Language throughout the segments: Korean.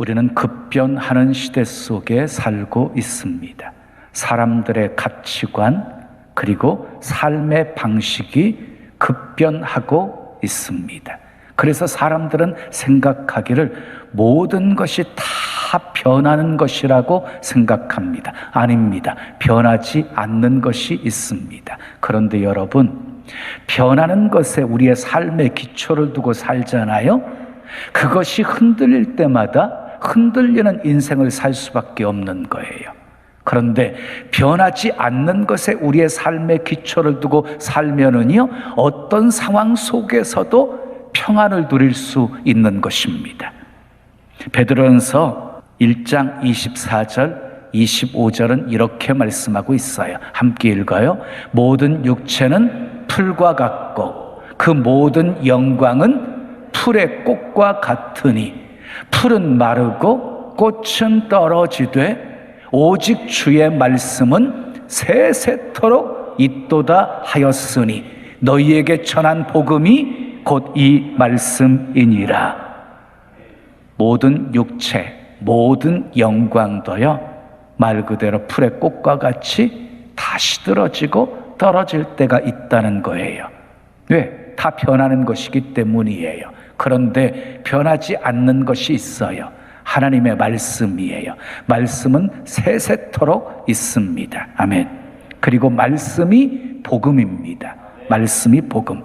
우리는 급변하는 시대 속에 살고 있습니다. 사람들의 가치관 그리고 삶의 방식이 급변하고 있습니다. 그래서 사람들은 생각하기를 모든 것이 다 변하는 것이라고 생각합니다. 아닙니다. 변하지 않는 것이 있습니다. 그런데 여러분, 변하는 것에 우리의 삶의 기초를 두고 살잖아요. 그것이 흔들릴 때마다 흔들리는 인생을 살 수밖에 없는 거예요. 그런데 변하지 않는 것에 우리의 삶의 기초를 두고 살면은요, 어떤 상황 속에서도 평안을 누릴 수 있는 것입니다. 베드로전서 1장 24절 25절은 이렇게 말씀하고 있어요. 함께 읽어요. 모든 육체는 풀과 같고 그 모든 영광은 풀의 꽃과 같으니 풀은 마르고 꽃은 떨어지되 오직 주의 말씀은 세세토록 있도다 하였으니 너희에게 전한 복음이 곧 이 말씀이니라. 모든 육체, 모든 영광도요, 말 그대로 풀의 꽃과 같이 다 시들어지고 떨어질 때가 있다는 거예요. 왜? 다 변하는 것이기 때문이에요. 그런데 변하지 않는 것이 있어요. 하나님의 말씀이에요. 말씀은 세세토록 있습니다. 아멘. 그리고 말씀이 복음입니다. 말씀이 복음.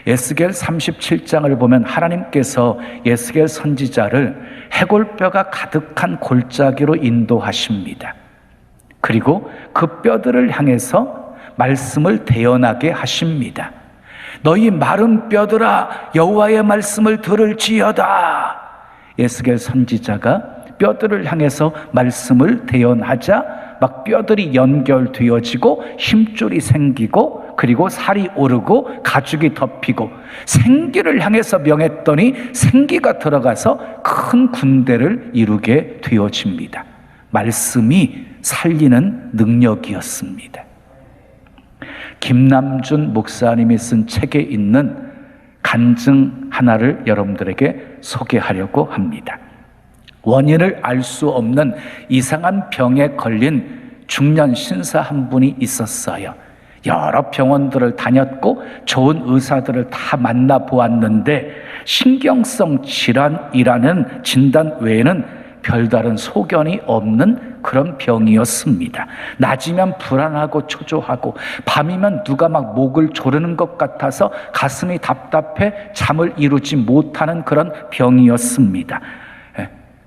에스겔 37장을 보면 하나님께서 에스겔 선지자를 해골뼈가 가득한 골짜기로 인도하십니다. 그리고 그 뼈들을 향해서 말씀을 대언하게 하십니다. 너희 마른 뼈들아 여호와의 말씀을 들을지어다. 에스겔 선지자가 뼈들을 향해서 말씀을 대언하자 막 뼈들이 연결되어지고 힘줄이 생기고 그리고 살이 오르고 가죽이 덮이고 생기를 향해서 명했더니 생기가 들어가서 큰 군대를 이루게 되어집니다. 말씀이 살리는 능력이었습니다. 김남준 목사님이 쓴 책에 있는 간증 하나를 여러분들에게 소개하려고 합니다. 원인을 알 수 없는 이상한 병에 걸린 중년 신사 한 분이 있었어요. 여러 병원들을 다녔고 좋은 의사들을 다 만나보았는데 신경성 질환이라는 진단 외에는 별다른 소견이 없는 그런 병이었습니다. 낮이면 불안하고 초조하고 밤이면 누가 막 목을 조르는 것 같아서 가슴이 답답해 잠을 이루지 못하는 그런 병이었습니다.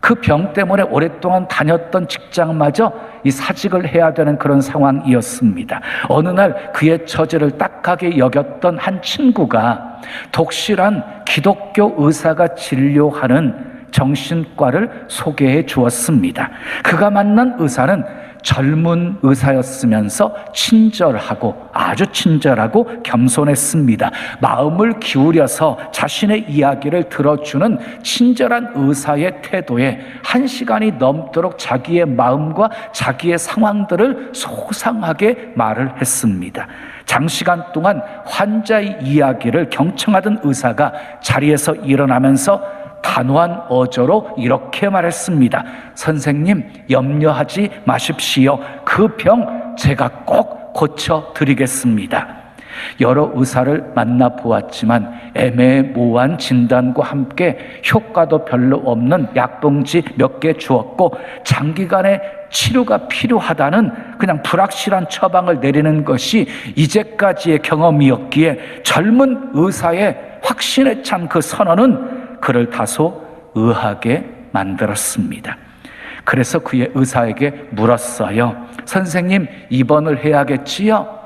그 병 때문에 오랫동안 다녔던 직장마저 이 사직을 해야 되는 그런 상황이었습니다. 어느 날 그의 처지를 딱하게 여겼던 한 친구가 독실한 기독교 의사가 진료하는 정신과를 소개해 주었습니다. 그가 만난 의사는 젊은 의사였으면서 친절하고 아주 친절하고 겸손했습니다. 마음을 기울여서 자신의 이야기를 들어주는 친절한 의사의 태도에 1시간이 넘도록 자기의 마음과 자기의 상황들을 소상하게 말을 했습니다. 장시간 동안 환자의 이야기를 경청하던 의사가 자리에서 일어나면서 단호한 어조로 이렇게 말했습니다. 선생님, 염려하지 마십시오. 그 병 제가 꼭 고쳐드리겠습니다. 여러 의사를 만나보았지만 애매모호한 진단과 함께 효과도 별로 없는 약봉지 몇 개 주었고 장기간의 치료가 필요하다는 그냥 불확실한 처방을 내리는 것이 이제까지의 경험이었기에 젊은 의사의 확신에 찬 그 선언은 그를 다소 의하게 만들었습니다. 그래서 그의 의사에게 물었어요. 선생님, 입원을 해야겠지요?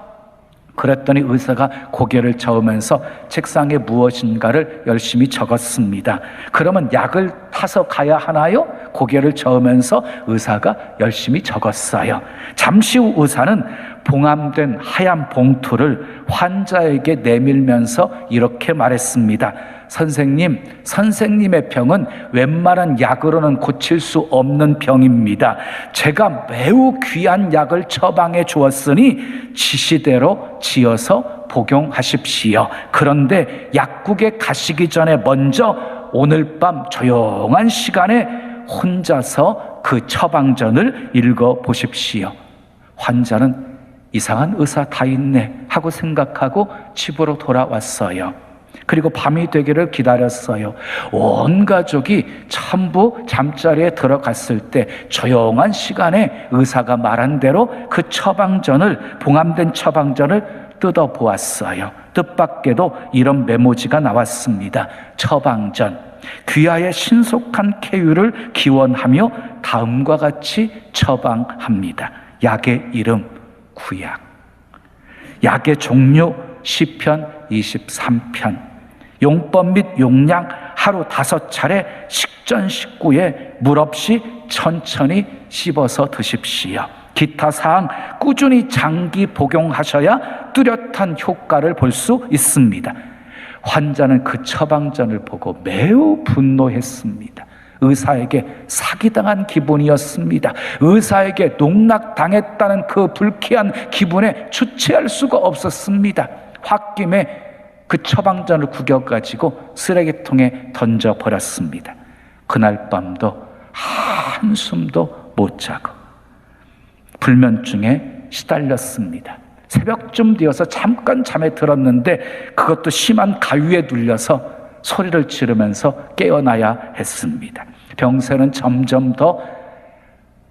그랬더니 의사가 고개를 저으면서 책상에 무엇인가를 열심히 적었습니다. 그러면 약을 타서 가야 하나요? 고개를 저으면서 의사가 열심히 적었어요. 잠시 후 의사는 봉함된 하얀 봉투를 환자에게 내밀면서 이렇게 말했습니다. 선생님, 선생님의 병은 웬만한 약으로는 고칠 수 없는 병입니다. 제가 매우 귀한 약을 처방해 주었으니 지시대로 지어서 복용하십시오. 그런데 약국에 가시기 전에 먼저 오늘 밤 조용한 시간에 혼자서 그 처방전을 읽어보십시오. 환자는 이상한 의사 다 있네 하고 생각하고 집으로 돌아왔어요. 그리고 밤이 되기를 기다렸어요. 온 가족이 전부 잠자리에 들어갔을 때 조용한 시간에 의사가 말한 대로 그 처방전을, 봉함된 처방전을 뜯어보았어요. 뜻밖에도 이런 메모지가 나왔습니다. 처방전, 귀하의 신속한 쾌유를 기원하며 다음과 같이 처방합니다. 약의 이름 구약, 약의 종류 시편 23편, 용법 및 용량 하루 5차례 식전 식구에 물 없이 천천히 씹어서 드십시오. 기타 사항 꾸준히 장기 복용하셔야 뚜렷한 효과를 볼 수 있습니다. 환자는 그 처방전을 보고 매우 분노했습니다. 의사에게 사기당한 기분이었습니다. 의사에게 농락당했다는 그 불쾌한 기분에 주체할 수가 없었습니다. 홧김에 그 처방전을 구겨가지고 쓰레기통에 던져버렸습니다. 그날 밤도 한숨도 못 자고 불면증에 시달렸습니다. 새벽쯤 되어서 잠깐 잠에 들었는데 그것도 심한 가위에 눌려서 소리를 지르면서 깨어나야 했습니다. 병세는 점점 더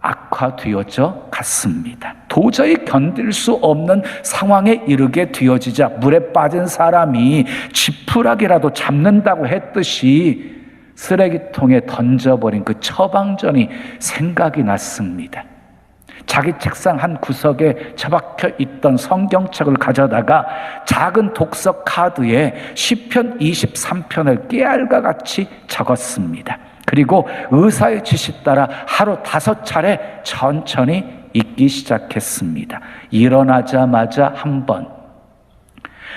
악화되어져 갔습니다. 도저히 견딜 수 없는 상황에 이르게 되어지자 물에 빠진 사람이 지푸라기라도 잡는다고 했듯이 쓰레기통에 던져버린 그 처방전이 생각이 났습니다. 자기 책상 한 구석에 처박혀 있던 성경책을 가져다가 작은 독서 카드에 시편 23편을 깨알과 같이 적었습니다. 그리고 의사의 지시 따라 하루 5차례 천천히 읽기 시작했습니다. 일어나자마자 한 번,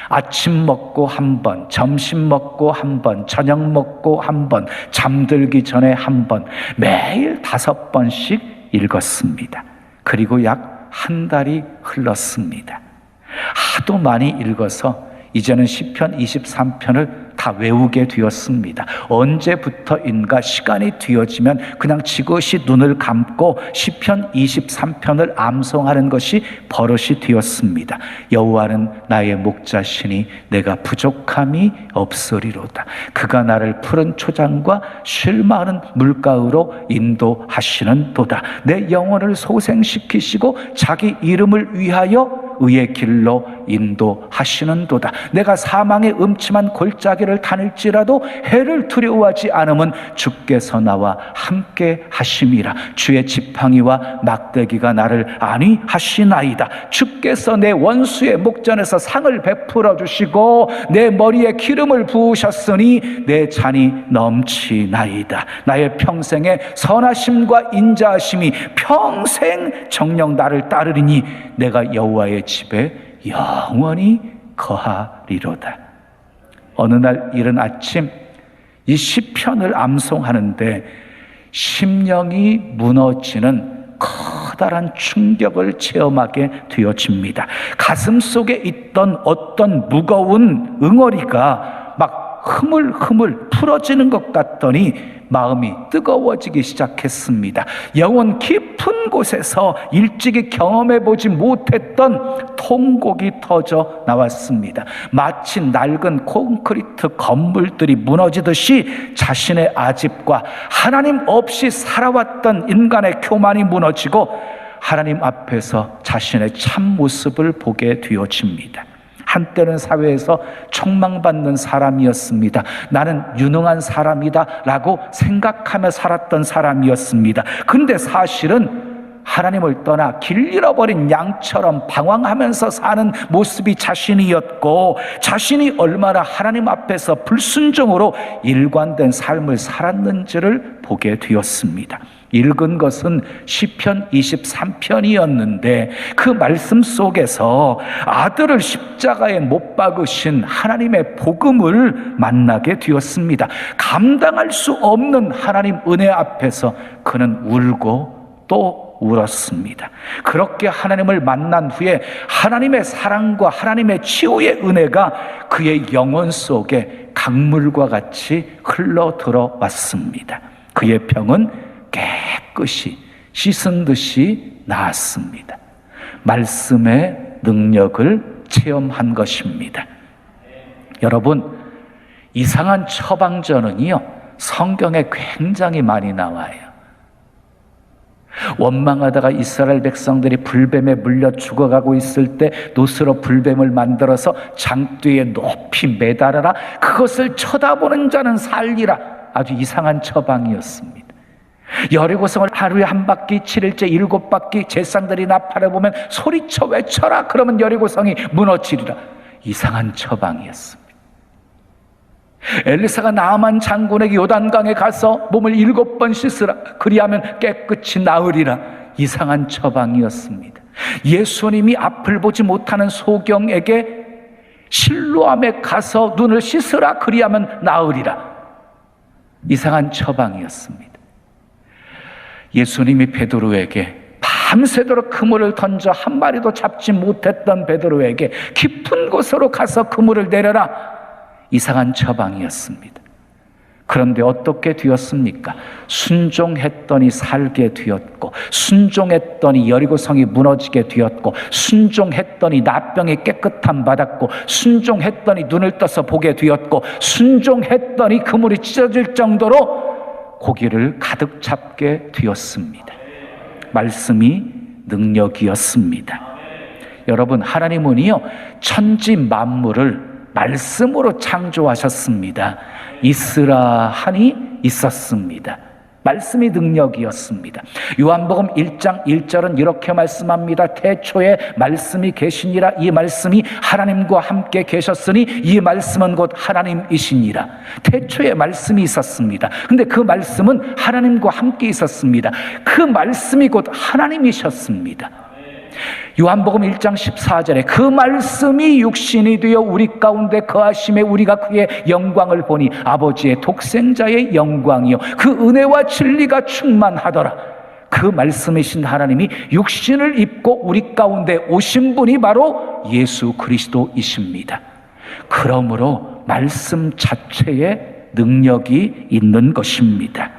아침 먹고 한 번, 점심 먹고 한 번, 저녁 먹고 한 번, 잠들기 전에 한 번, 매일 5번씩 읽었습니다. 그리고 약 한 달이 흘렀습니다. 하도 많이 읽어서 이제는 시편 23편을 다 외우게 되었습니다. 언제부터인가 시간이 되어지면 그냥 지그시 눈을 감고 시편 23편을 암송하는 것이 버릇이 되었습니다. 여호와는 나의 목자시니 내가 부족함이 없으리로다. 그가 나를 푸른 초장과 쉴 마른 물가로 인도하시는 도다. 내 영혼을 소생시키시고 자기 이름을 위하여 의의 길로 인도하시는 도다. 내가 사망의 음침한 골짜기를 다닐지라도 해를 두려워하지 않으면 주께서 나와 함께 하심이라. 주의 지팡이와 막대기가 나를 안위하시나이다. 주께서 내 원수의 목전에서 상을 베풀어 주시고 내 머리에 기름을 부으셨으니 내 잔이 넘치나이다. 나의 평생의 선하심과 인자하심이 평생 정녕 나를 따르리니 내가 여호와의 집에 영원히 거하리로다. 어느 날 이른 아침 이 시편을 암송하는데 심령이 무너지는 커다란 충격을 체험하게 되어집니다. 가슴 속에 있던 어떤 무거운 응어리가 막 흐물흐물 풀어지는 것 같더니 마음이 뜨거워지기 시작했습니다. 영혼 깊은 곳에서 일찍이 경험해보지 못했던 통곡이 터져 나왔습니다. 마치 낡은 콘크리트 건물들이 무너지듯이 자신의 아집과 하나님 없이 살아왔던 인간의 교만이 무너지고 하나님 앞에서 자신의 참모습을 보게 되어집니다. 한때는 사회에서 촉망받는 사람이었습니다. 나는 유능한 사람이다 라고 생각하며 살았던 사람이었습니다. 근데 사실은 하나님을 떠나 길 잃어버린 양처럼 방황하면서 사는 모습이 자신이었고, 자신이 얼마나 하나님 앞에서 불순종으로 일관된 삶을 살았는지를 보게 되었습니다. 읽은 것은 시편 23편이었는데 그 말씀 속에서 아들을 십자가에 못 박으신 하나님의 복음을 만나게 되었습니다. 감당할 수 없는 하나님 은혜 앞에서 그는 울고 또 울었습니다. 그렇게 하나님을 만난 후에 하나님의 사랑과 하나님의 치유의 은혜가 그의 영혼 속에 강물과 같이 흘러 들어왔습니다. 그의 병은 깨끗이 씻은 듯이 나았습니다. 말씀의 능력을 체험한 것입니다. 여러분, 이상한 처방전은요, 성경에 굉장히 많이 나와요. 원망하다가 이스라엘 백성들이 불뱀에 물려 죽어가고 있을 때 노스로 불뱀을 만들어서 장뒤에 높이 매달아라, 그것을 쳐다보는 자는 살리라. 아주 이상한 처방이었습니다. 여리고성을 하루에 한 바퀴, 7일째 7바퀴 제사장들이 나팔을 보면 소리쳐 외쳐라, 그러면 여리고성이 무너지리라. 이상한 처방이었습니다. 엘리사가 나아만 장군에게 요단강에 가서 몸을 7번 씻으라, 그리하면 깨끗이 나으리라. 이상한 처방이었습니다. 예수님이 앞을 보지 못하는 소경에게 실로암에 가서 눈을 씻으라, 그리하면 나으리라. 이상한 처방이었습니다. 예수님이 베드로에게 밤새도록 그물을 던져 한 마리도 잡지 못했던 베드로에게 깊은 곳으로 가서 그물을 내려라. 이상한 처방이었습니다. 그런데 어떻게 되었습니까? 순종했더니 살게 되었고, 순종했더니 여리고성이 무너지게 되었고, 순종했더니 나병이 깨끗함 받았고, 순종했더니 눈을 떠서 보게 되었고, 순종했더니 그물이 찢어질 정도로 고기를 가득 잡게 되었습니다. 말씀이 능력이었습니다. 여러분, 하나님은요, 천지 만물을 말씀으로 창조하셨습니다. 있으라 하니 있었습니다. 말씀이 능력이었습니다. 요한복음 1장 1절은 이렇게 말씀합니다. 태초에 말씀이 계시니라. 이 말씀이 하나님과 함께 계셨으니 이 말씀은 곧 하나님이시니라. 태초에 말씀이 있었습니다. 근데 그 말씀은 하나님과 함께 있었습니다. 그 말씀이 곧 하나님이셨습니다. 요한복음 1장 14절에 그 말씀이 육신이 되어 우리 가운데 거하심에 우리가 그의 영광을 보니 아버지의 독생자의 영광이요 그 은혜와 진리가 충만하더라. 그 말씀이신 하나님이 육신을 입고 우리 가운데 오신 분이 바로 예수 그리스도이십니다. 그러므로 말씀 자체에 능력이 있는 것입니다.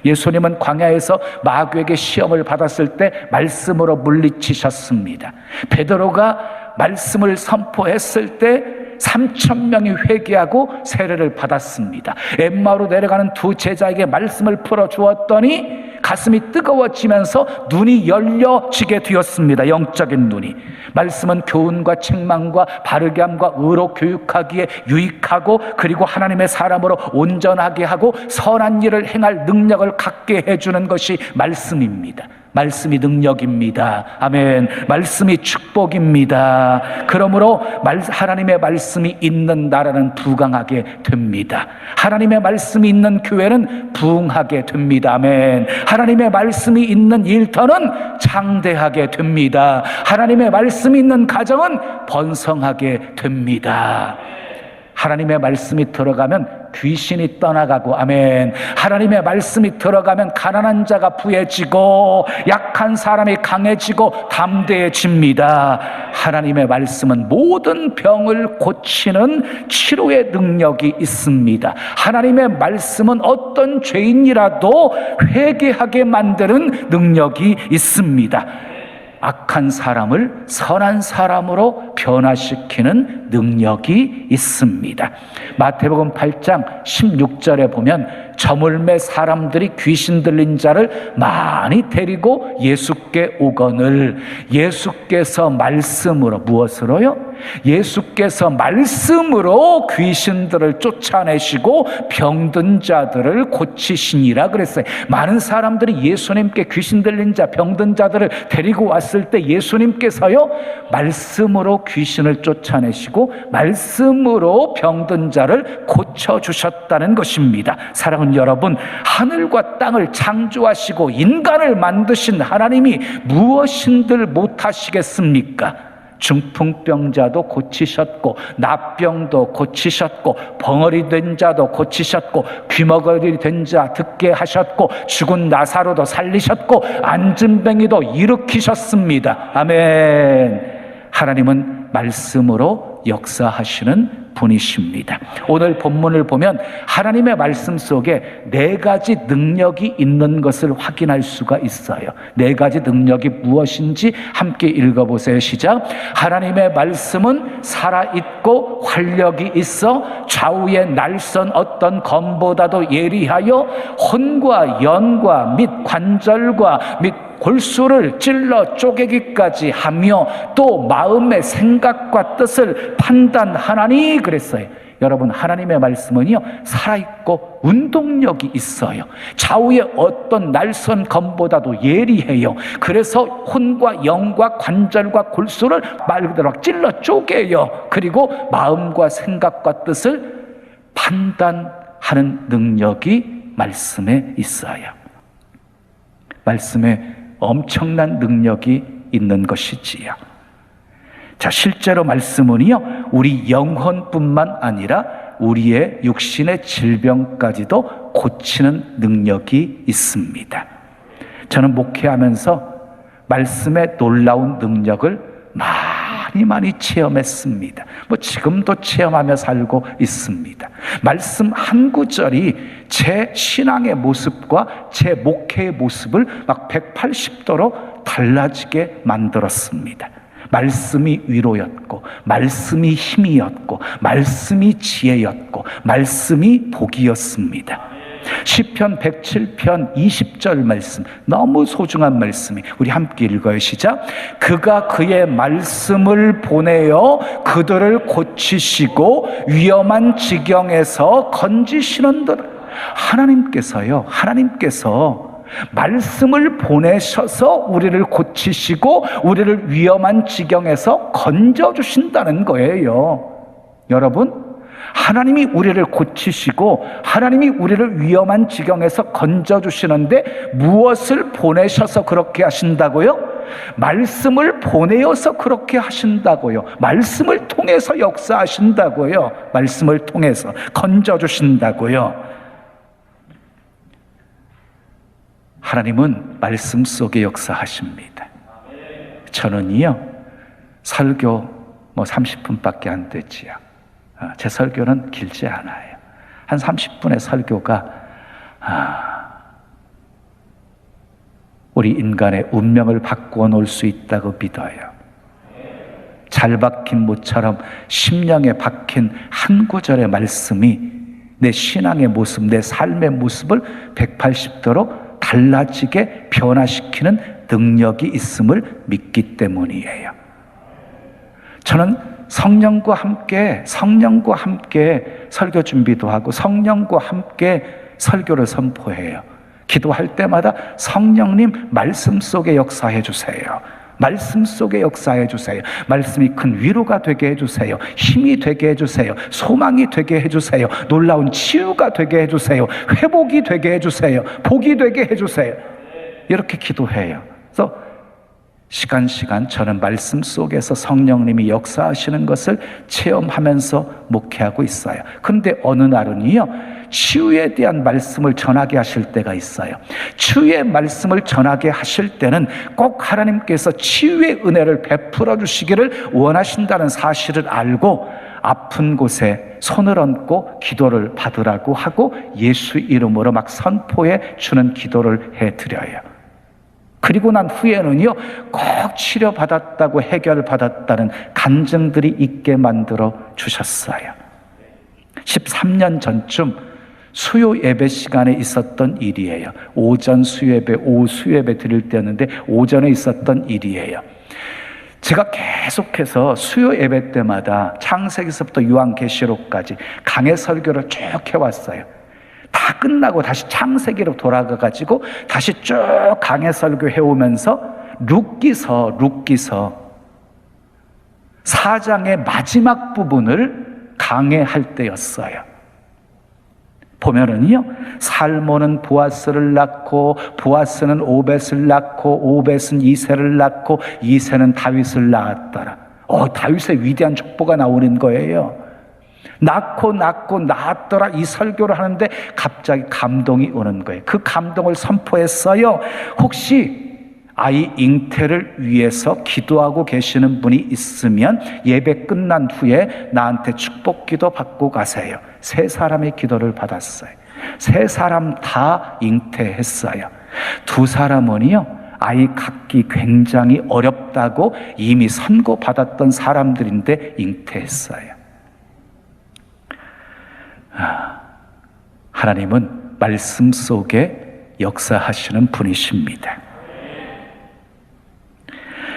예수님은 광야에서 마귀에게 시험을 받았을 때 말씀으로 물리치셨습니다. 베드로가 말씀을 선포했을 때 3,000명이 회개하고 세례를 받았습니다. 엠마오로 내려가는 두 제자에게 말씀을 풀어주었더니 가슴이 뜨거워지면서 눈이 열려지게 되었습니다. 영적인 눈이. 말씀은 교훈과 책망과 바르게 함과 의로 교육하기에 유익하고 그리고 하나님의 사람으로 온전하게 하고 선한 일을 행할 능력을 갖게 해주는 것이 말씀입니다. 말씀이 능력입니다. 아멘. 말씀이 축복입니다. 그러므로 하나님의 말씀이 있는 나라는 부강하게 됩니다. 하나님의 말씀이 있는 교회는 부흥하게 됩니다. 아멘. 하나님의 말씀이 있는 일터는 장대하게 됩니다. 하나님의 말씀이 있는 가정은 번성하게 됩니다. 하나님의 말씀이 들어가면 귀신이 떠나가고, 아멘. 하나님의 말씀이 들어가면 가난한 자가 부해지고 약한 사람이 강해지고 담대해집니다. 하나님의 말씀은 모든 병을 고치는 치료의 능력이 있습니다. 하나님의 말씀은 어떤 죄인이라도 회개하게 만드는 능력이 있습니다. 악한 사람을 선한 사람으로 변화시키는 능력이 있습니다. 마태복음 8장 16절에 보면 저물매 사람들이 귀신 들린 자를 많이 데리고 예수께 오거늘 예수께서 말씀으로 무엇으로요? 예수께서 말씀으로 귀신들을 쫓아내시고 병든 자들을 고치시니라 그랬어요. 많은 사람들이 예수님께 귀신 들린 자, 병든 자들을 데리고 왔을 때 예수님께서요 말씀으로 귀신을 쫓아내시고 말씀으로 병든 자를 고쳐주셨다는 것입니다. 사랑하는 여러분, 하늘과 땅을 창조하시고 인간을 만드신 하나님이 무엇인들 못하시겠습니까? 중풍병자도 고치셨고 나병도 고치셨고 벙어리 된 자도 고치셨고 귀머거리 된 자 듣게 하셨고 죽은 나사로도 살리셨고 안진뱅이도 일으키셨습니다. 아멘. 하나님은 말씀으로 역사하시는 분이십니다. 오늘 본문을 보면 하나님의 말씀 속에 4가지 능력이 있는 것을 확인할 수가 있어요. 4가지 능력이 무엇인지 함께 읽어보세요. 시작. 하나님의 말씀은 살아있고 활력이 있어 좌우의 날선 어떤 검보다도 예리하여 혼과 연과 및 관절과 및 골수를 찔러 쪼개기까지 하며 또 마음의 생각과 뜻을 판단하나니 그랬어요. 여러분, 하나님의 말씀은요 살아있고 운동력이 있어요. 좌우의 어떤 날선 검보다도 예리해요. 그래서 혼과 영과 관절과 골수를 말 그대로 찔러 쪼개요. 그리고 마음과 생각과 뜻을 판단하는 능력이 말씀에 있어요. 말씀에 엄청난 능력이 있는 것이지요. 자, 실제로 말씀은요 우리 영혼뿐만 아니라 우리의 육신의 질병까지도 고치는 능력이 있습니다. 저는 목회하면서 말씀의 놀라운 능력을 많이 체험했습니다. 지금도 체험하며 살고 있습니다. 말씀 한 구절이 제 신앙의 모습과 제 목회의 모습을 막 180도로 달라지게 만들었습니다. 말씀이 위로였고, 말씀이 힘이었고, 말씀이 지혜였고, 말씀이 복이었습니다. 시편 107편 20절 말씀, 너무 소중한 말씀이 우리 함께 읽어요. 시작. 그가 그의 말씀을 보내어 그들을 고치시고 위험한 지경에서 건지시는도다. 하나님께서 말씀을 보내셔서 우리를 고치시고 우리를 위험한 지경에서 건져주신다는 거예요. 여러분, 하나님이 우리를 고치시고 하나님이 우리를 위험한 지경에서 건져주시는데 무엇을 보내셔서 그렇게 하신다고요? 말씀을 보내어서 그렇게 하신다고요. 말씀을 통해서 역사하신다고요. 말씀을 통해서 건져주신다고요. 하나님은 말씀 속에 역사하십니다. 저는요 설교 30분밖에 안 되지요. 제 설교는 길지 않아요. 한 30분의 설교가 우리 인간의 운명을 바꾸어 놓을 수 있다고 믿어요. 잘 박힌 못처럼 심령에 박힌 한 구절의 말씀이 내 신앙의 모습, 내 삶의 모습을 180도로 달라지게 변화시키는 능력이 있음을 믿기 때문이에요. 저는 성령과 함께 설교 준비도 하고 성령과 함께 설교를 선포해요. 기도할 때마다 성령님 말씀 속에 역사해 주세요. 말씀 속에 역사해 주세요. 말씀이 큰 위로가 되게 해주세요. 힘이 되게 해주세요. 소망이 되게 해주세요. 놀라운 치유가 되게 해주세요. 회복이 되게 해주세요. 복이 되게 해주세요. 이렇게 기도해요. 그래서 시간 저는 말씀 속에서 성령님이 역사하시는 것을 체험하면서 목회하고 있어요. 그런데 어느 날은요 치유에 대한 말씀을 전하게 하실 때가 있어요. 치유의 말씀을 전하게 하실 때는 꼭 하나님께서 치유의 은혜를 베풀어 주시기를 원하신다는 사실을 알고 아픈 곳에 손을 얹고 기도를 받으라고 하고 예수 이름으로 막 선포해 주는 기도를 해드려요. 그리고 난 후에는요 꼭 치료받았다고 해결받았다는 간증들이 있게 만들어 주셨어요. 13년 전쯤 수요 예배 시간에 있었던 일이에요. 오전 수요예배, 오후 수요예배 드릴 때였는데 오전에 있었던 일이에요. 제가 계속해서 수요 예배 때마다 창세기서부터 요한계시록까지 강해 설교를 쭉 해왔어요. 다 끝나고 다시 창세기로 돌아가가지고 다시 쭉 강해 설교 해오면서 룻기서 4장의 마지막 부분을 강해할 때였어요. 보면은요 살모는 보아스를 낳고 보아스는 오벳을 낳고 오벳은 이새를 낳고 이새는 다윗을 낳았더라. 다윗의 위대한 족보가 나오는 거예요. 낳고 낳았더라 이 설교를 하는데 갑자기 감동이 오는 거예요. 그 감동을 선포했어요. 혹시 아이 잉태를 위해서 기도하고 계시는 분이 있으면 예배 끝난 후에 나한테 축복 기도 받고 가세요. 3사람의 기도를 받았어요. 3사람 다 잉태했어요. 2사람은요, 아이 갖기 굉장히 어렵다고 이미 선고받았던 사람들인데 잉태했어요. 하나님은 말씀 속에 역사하시는 분이십니다.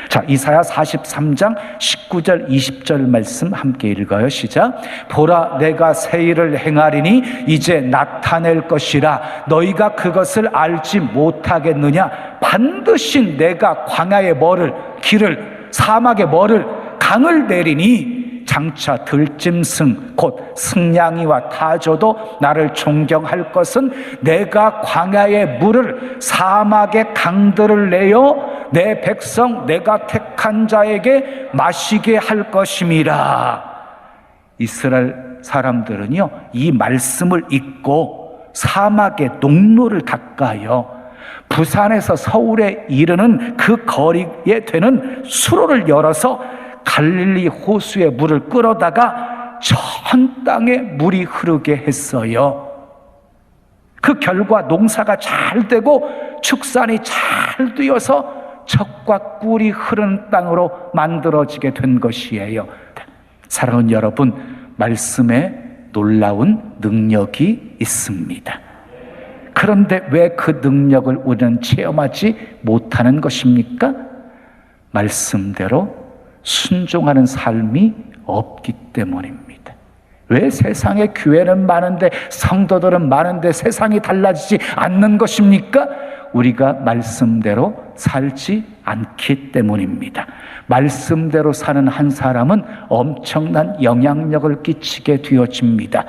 자, 이사야 43장 19절 20절 말씀 함께 읽어요. 시작. 보라, 내가 새 일을 행하리니 이제 나타낼 것이라. 너희가 그것을 알지 못하겠느냐? 반드시 내가 광야의 길을, 사막의 강을 내리니 장차 들짐승 곧 승냥이와 타조도 나를 존경할 것은 내가 광야의 물을, 사막의 강들을 내어 내 백성 내가 택한 자에게 마시게 할 것임이라. 이스라엘 사람들은요, 이 말씀을 읽고 사막의 농로를 닦아요. 부산에서 서울에 이르는 그 거리에 되는 수로를 열어서 갈릴리 호수의 물을 끌어다가 전 땅에 물이 흐르게 했어요. 그 결과 농사가 잘 되고 축산이 잘 되어서 젖과 꿀이 흐르는 땅으로 만들어지게 된 것이에요. 사랑하는 여러분, 말씀에 놀라운 능력이 있습니다. 그런데 왜 그 능력을 우리는 체험하지 못하는 것입니까? 말씀대로 순종하는 삶이 없기 때문입니다. 왜 세상에 교회는 많은데, 성도들은 많은데 세상이 달라지지 않는 것입니까? 우리가 말씀대로 살지 않기 때문입니다. 말씀대로 사는 한 사람은 엄청난 영향력을 끼치게 되어집니다.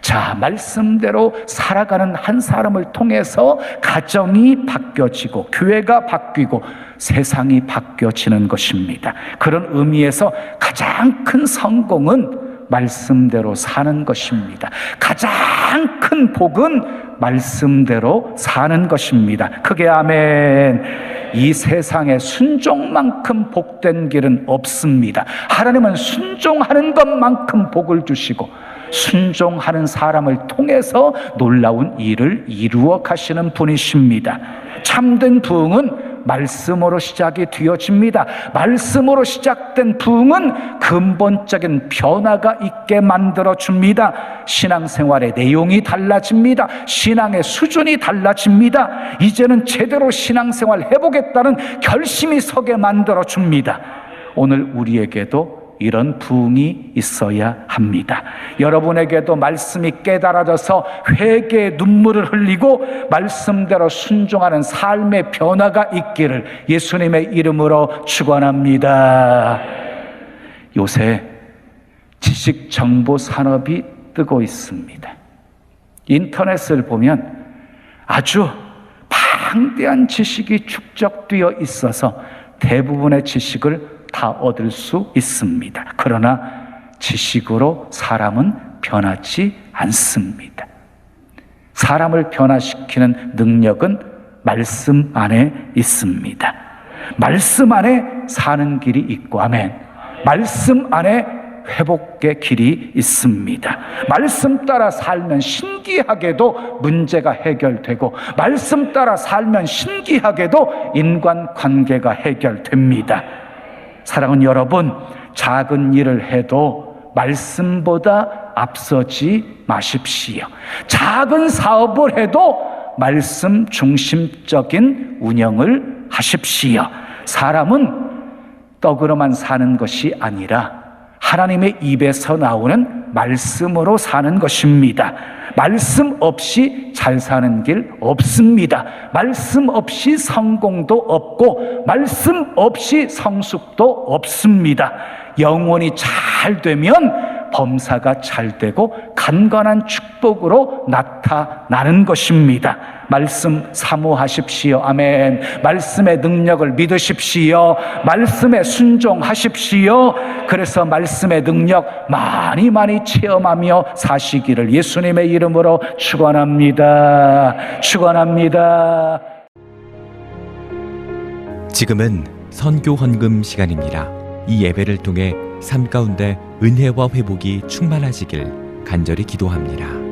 자, 말씀대로 살아가는 한 사람을 통해서 가정이 바뀌어지고 교회가 바뀌고 세상이 바뀌어지는 것입니다. 그런 의미에서 가장 큰 성공은 말씀대로 사는 것입니다. 가장 큰 복은 말씀대로 사는 것입니다. 크게 아멘. 이 세상에 순종만큼 복된 길은 없습니다. 하나님은 순종하는 것만큼 복을 주시고 순종하는 사람을 통해서 놀라운 일을 이루어 가시는 분이십니다. 참된 부흥은 말씀으로 시작이 되어집니다. 말씀으로 시작된 부흥은 근본적인 변화가 있게 만들어줍니다. 신앙생활의 내용이 달라집니다. 신앙의 수준이 달라집니다. 이제는 제대로 신앙생활 해보겠다는 결심이 서게 만들어줍니다. 오늘 우리에게도 이런 부흥이 있어야 합니다. 여러분에게도 말씀이 깨달아져서 회개의 눈물을 흘리고 말씀대로 순종하는 삶의 변화가 있기를 예수님의 이름으로 축원합니다. 요새 지식 정보 산업이 뜨고 있습니다. 인터넷을 보면 아주 방대한 지식이 축적되어 있어서 대부분의 지식을 다 얻을 수 있습니다. 그러나 지식으로 사람은 변하지 않습니다. 사람을 변화시키는 능력은 말씀 안에 있습니다. 말씀 안에 사는 길이 있고, 아멘. 말씀 안에 회복의 길이 있습니다. 말씀 따라 살면 신기하게도 문제가 해결되고, 말씀 따라 살면 신기하게도 인간관계가 해결됩니다. 사랑하는 여러분, 작은 일을 해도 말씀보다 앞서지 마십시오. 작은 사업을 해도 말씀 중심적인 운영을 하십시오. 사람은 떡으로만 사는 것이 아니라 하나님의 입에서 나오는 말씀으로 사는 것입니다. 말씀 없이 잘 사는 길 없습니다. 말씀 없이 성공도 없고 말씀 없이 성숙도 없습니다. 영혼이 잘 되면 범사가 잘 되고 간건한 축복으로 나타나는 것입니다. 말씀 사모하십시오. 아멘. 말씀의 능력을 믿으십시오. 말씀에 순종하십시오. 그래서 말씀의 능력 많이 체험하며 사시기를 예수님의 이름으로 축원합니다. 축원합니다. 지금은 선교 헌금 시간입니다. 이 예배를 통해 삶 가운데 은혜와 회복이 충만하시길 간절히 기도합니다.